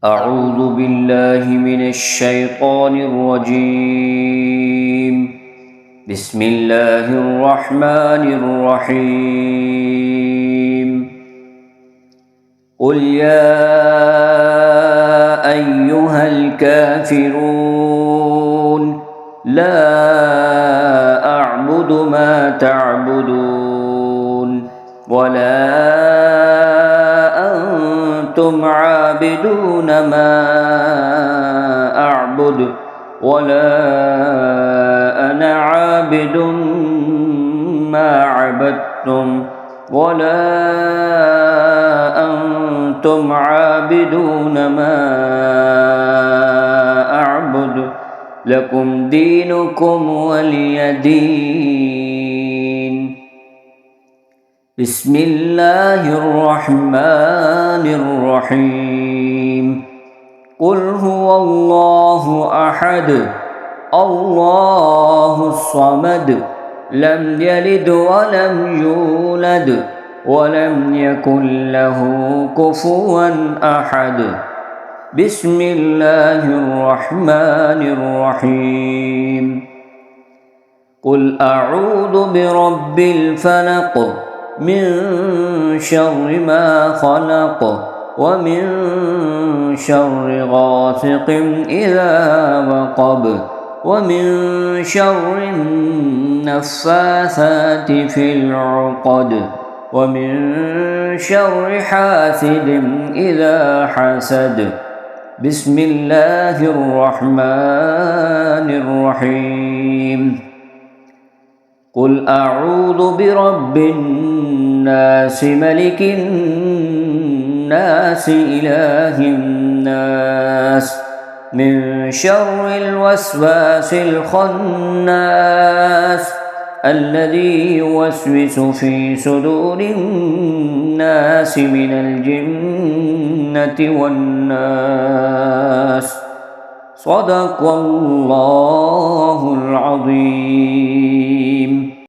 أعوذ بالله من الشيطان الرجيم. بسم الله الرحمن الرحيم. قل يا أيها الكافرون لا أعبد ما تعبدون ولا أنتم عابدون ما أعبد ولا أنا عابد ما عبدتم ولا أنتم عابدون ما أعبد لكم دينكم ولي دين. بسم الله الرحمن الرحيم. قل هو الله أحد الله الصمد لم يلد ولم يولد ولم يكن له كفوا أحد. بسم الله الرحمن الرحيم. قل أعوذ برب الفلق من شر ما خلق ومن شر غاسق إذا وقب ومن شر النفاثات في العقد ومن شر حاسد إذا حسد. بسم الله الرحمن الرحيم. قل أعوذ برب الناس ملك الناس إله الناس من شر الوسواس الخناس الذي يوسوس في صدور الناس من الجنة والناس. صدق الله العظيم.